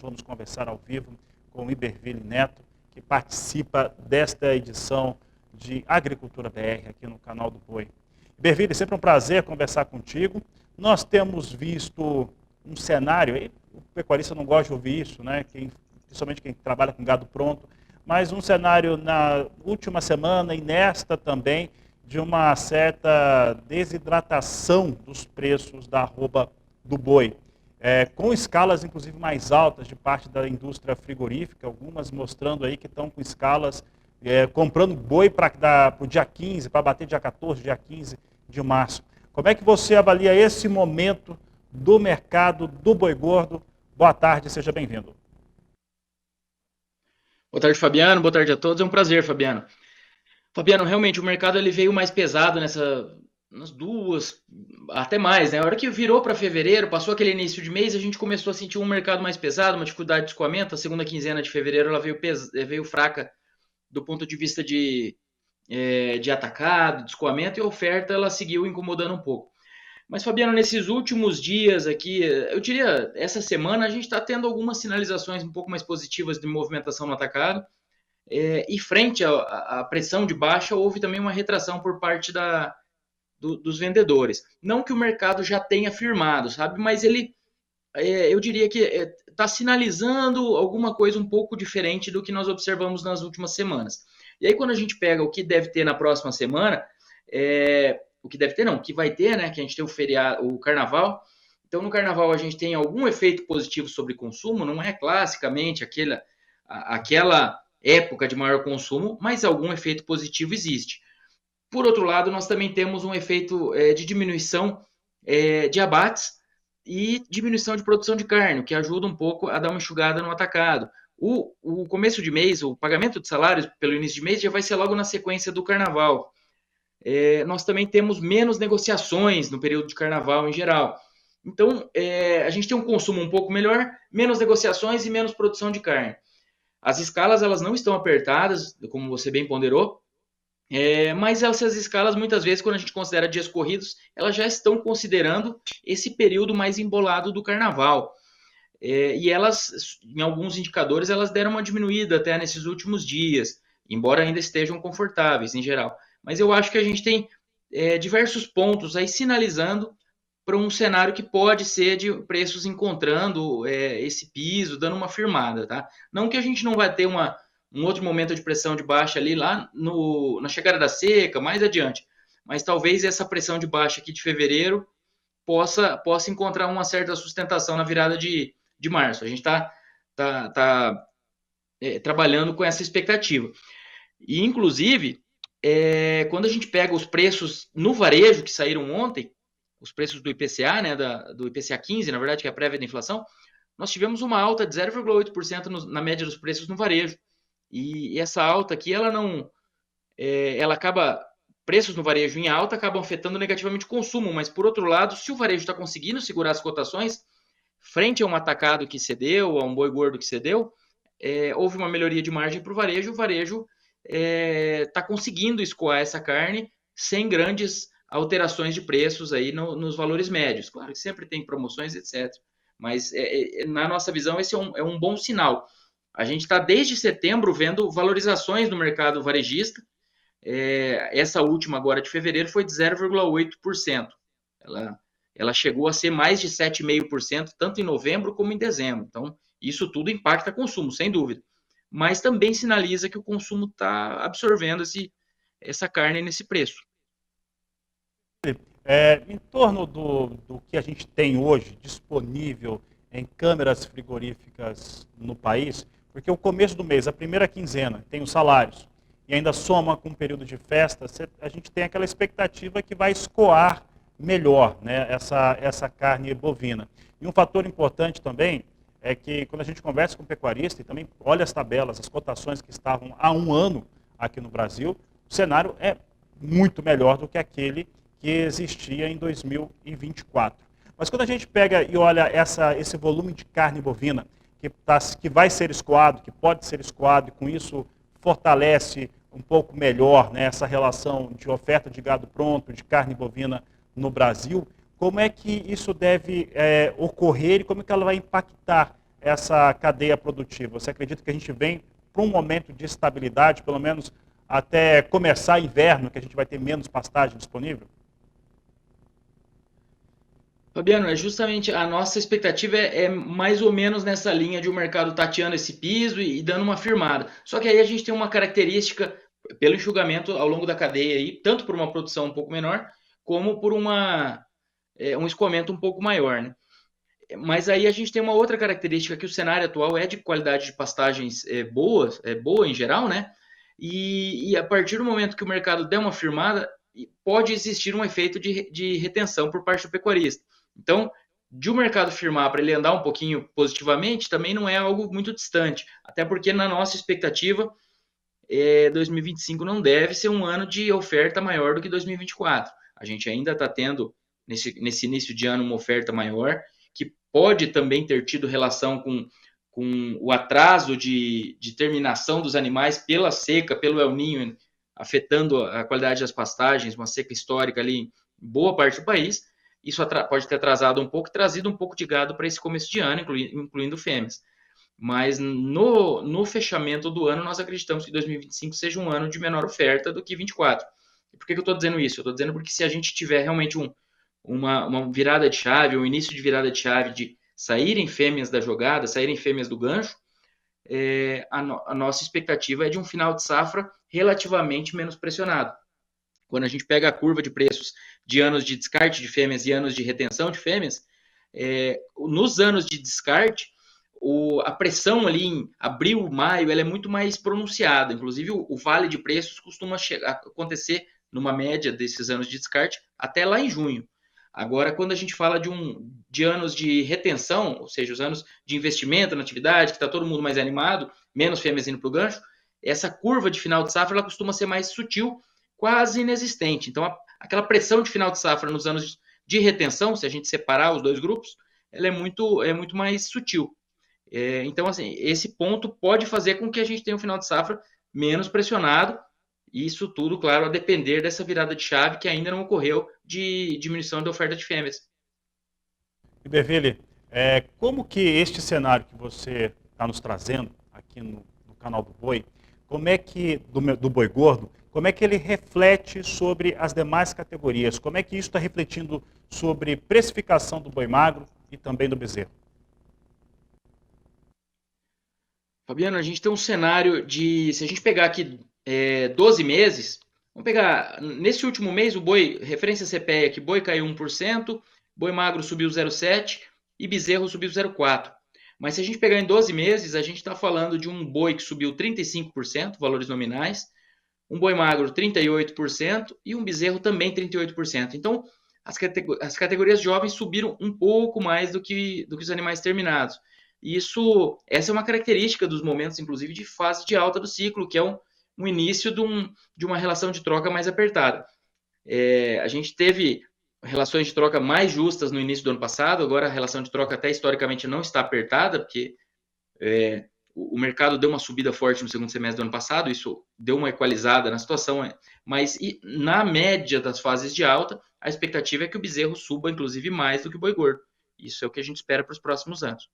vamos conversar ao vivo com o Iberville Neto, que participa desta edição de Agricultura BR aqui no canal do Boi. Iberville, sempre um prazer conversar contigo. Nós temos visto um cenário, o pecuarista não gosta de ouvir isso, né? Principalmente quem trabalha com gado pronto, mas um cenário na última semana e nesta também de uma certa desidratação dos preços da arroba do boi, com escalas inclusive mais altas de parte da indústria frigorífica, algumas mostrando aí que estão com escalas comprando boi para o dia 15, para bater dia 14, dia 15 de março. Como é que você avalia esse momento do mercado do boi gordo? Boa tarde, seja bem-vindo. Boa tarde, Fabiano. Boa tarde a todos. É um prazer, Fabiano. Fabiano, realmente o mercado ele veio mais pesado nas duas, até mais, né? A hora que virou para fevereiro, passou aquele início de mês, a gente começou a sentir um mercado mais pesado, uma dificuldade de escoamento. A segunda quinzena de fevereiro ela veio fraca do ponto de vista de atacado, de escoamento, e a oferta ela seguiu incomodando um pouco. Mas, Fabiano, nesses últimos dias aqui, eu diria, essa semana a gente está tendo algumas sinalizações um pouco mais positivas de movimentação no atacado. E frente à pressão de baixa, houve também uma retração por parte dos vendedores. Não que o mercado já tenha firmado, sabe? Mas ele, eu diria que está sinalizando alguma coisa um pouco diferente do que nós observamos nas últimas semanas. E aí, quando a gente pega o que deve ter na próxima semana, o que deve ter não, o que vai ter, né? Que a gente tem o feriado, o carnaval. Então, no carnaval a gente tem algum efeito positivo sobre consumo, não é classicamente aquela época de maior consumo, mas algum efeito positivo existe. Por outro lado, nós também temos um efeito de diminuição de abates e diminuição de produção de carne, o que ajuda um pouco a dar uma enxugada no atacado. O começo de mês, o pagamento de salários pelo início de mês já vai ser logo na sequência do carnaval. Nós também temos menos negociações no período de carnaval em geral. Então, a gente tem um consumo um pouco melhor, menos negociações e menos produção de carne. As escalas elas não estão apertadas, como você bem ponderou, mas essas escalas, muitas vezes, quando a gente considera dias corridos, elas já estão considerando esse período mais embolado do carnaval. E elas, em alguns indicadores, elas deram uma diminuída até nesses últimos dias, embora ainda estejam confortáveis em geral. Mas eu acho que a gente tem diversos pontos aí sinalizando para um cenário que pode ser de preços encontrando esse piso, dando uma firmada, tá? Não que a gente não vai ter um outro momento de pressão de baixa ali lá na chegada da seca, mais adiante, mas talvez essa pressão de baixa aqui de fevereiro possa encontrar uma certa sustentação na virada de março. A gente está trabalhando com essa expectativa. E, inclusive, quando a gente pega os preços no varejo que saíram ontem, os preços do IPCA, né, do IPCA 15, na verdade, que é a prévia da inflação, nós tivemos uma alta de 0,8% na média dos preços no varejo. E essa alta aqui, ela acaba, preços no varejo em alta acabam afetando negativamente o consumo, mas por outro lado, se o varejo está conseguindo segurar as cotações, frente a um atacado que cedeu, a um boi gordo que cedeu, houve uma melhoria de margem para o varejo está conseguindo escoar essa carne sem grandes alterações de preços aí nos valores médios. Claro que sempre tem promoções, etc. Mas, na nossa visão, esse é um bom sinal. A gente está, desde setembro, vendo valorizações no mercado varejista. Essa última agora de fevereiro foi de 0,8%. Ela chegou a ser mais de 7,5%, tanto em novembro como em dezembro. Então, isso tudo impacta consumo, sem dúvida. Mas também sinaliza que o consumo está absorvendo essa carne nesse preço. Em torno do que a gente tem hoje disponível em câmeras frigoríficas no país, porque o começo do mês, a primeira quinzena, tem os salários, e ainda soma com um período de festa, a gente tem aquela expectativa que vai escoar melhor, né, essa carne bovina. E um fator importante também é que quando a gente conversa com o pecuarista e também olha as tabelas, as cotações que estavam há um ano aqui no Brasil, o cenário é muito melhor do que aquele que existia em 2024. Mas quando a gente pega e olha esse volume de carne bovina que vai ser escoado, que pode ser escoado, e com isso fortalece um pouco melhor, né, essa relação de oferta de gado pronto, de carne bovina no Brasil, como é que isso deve ocorrer e como é que ela vai impactar essa cadeia produtiva? Você acredita que a gente vem para um momento de estabilidade, pelo menos até começar inverno, que a gente vai ter menos pastagem disponível? Fabiano, é justamente a nossa expectativa é mais ou menos nessa linha de o mercado tateando esse piso e dando uma firmada. Só que aí a gente tem uma característica pelo enxugamento ao longo da cadeia aí, tanto por uma produção um pouco menor, como por um escoamento um pouco maior, né? Mas aí a gente tem uma outra característica que o cenário atual é de qualidade de pastagens boa em geral, né? E a partir do momento que o mercado der uma firmada, pode existir um efeito de retenção por parte do pecuarista. Então, de o mercado firmar para ele andar um pouquinho positivamente, também não é algo muito distante. Até porque na nossa expectativa, 2025 não deve ser um ano de oferta maior do que 2024. A gente ainda está tendo, nesse início de ano, uma oferta maior, que pode também ter tido relação com o atraso de terminação dos animais pela seca, pelo El Niño, afetando a qualidade das pastagens, uma seca histórica ali em boa parte do país. Isso pode ter atrasado um pouco, trazido um pouco de gado para esse começo de ano, incluindo fêmeas. Mas no fechamento do ano, nós acreditamos que 2025 seja um ano de menor oferta do que 24. E por que eu estou dizendo isso? Eu estou dizendo porque se a gente tiver realmente uma virada de chave, um início de virada de chave de saírem fêmeas da jogada, saírem fêmeas do gancho, a nossa expectativa é de um final de safra relativamente menos pressionado. Quando a gente pega a curva de preços de anos de descarte de fêmeas e anos de retenção de fêmeas, nos anos de descarte, a pressão ali em abril, maio, ela é muito mais pronunciada. Inclusive, o vale de preços costuma acontecer numa média desses anos de descarte até lá em junho. Agora, quando a gente fala de anos de retenção, ou seja, os anos de investimento na atividade, que está todo mundo mais animado, menos fêmeas indo para o gancho, essa curva de final de safra ela costuma ser mais sutil, quase inexistente. Então, aquela pressão de final de safra nos anos de retenção, se a gente separar os dois grupos, ela é muito mais sutil. Então, assim, esse ponto pode fazer com que a gente tenha um final de safra menos pressionado. Isso tudo, claro, a depender dessa virada de chave que ainda não ocorreu de diminuição da oferta de fêmeas. E Deville, como que este cenário que você está nos trazendo aqui no canal do Boi, como é que, do Boi Gordo, como é que ele reflete sobre as demais categorias? Como é que isso está refletindo sobre precificação do boi magro e também do bezerro? Fabiano, a gente tem um cenário se a gente pegar aqui 12 meses, vamos pegar, nesse último mês, o boi, referência CPEA aqui, boi caiu 1%, boi magro subiu 0,7% e bezerro subiu 0,4%. Mas se a gente pegar em 12 meses, a gente está falando de um boi que subiu 35%, valores nominais, um boi magro 38% e um bezerro também 38%. Então, as categorias jovens subiram um pouco mais do que os animais terminados. Essa é uma característica dos momentos, inclusive, de fase de alta do ciclo, que é um início de uma relação de troca mais apertada. A gente teve relações de troca mais justas no início do ano passado, agora a relação de troca até historicamente não está apertada, porque o mercado deu uma subida forte no segundo semestre do ano passado, isso deu uma equalizada na situação, mas na média das fases de alta, a expectativa é que o bezerro suba, inclusive, mais do que o boi gordo. Isso é o que a gente espera para os próximos anos.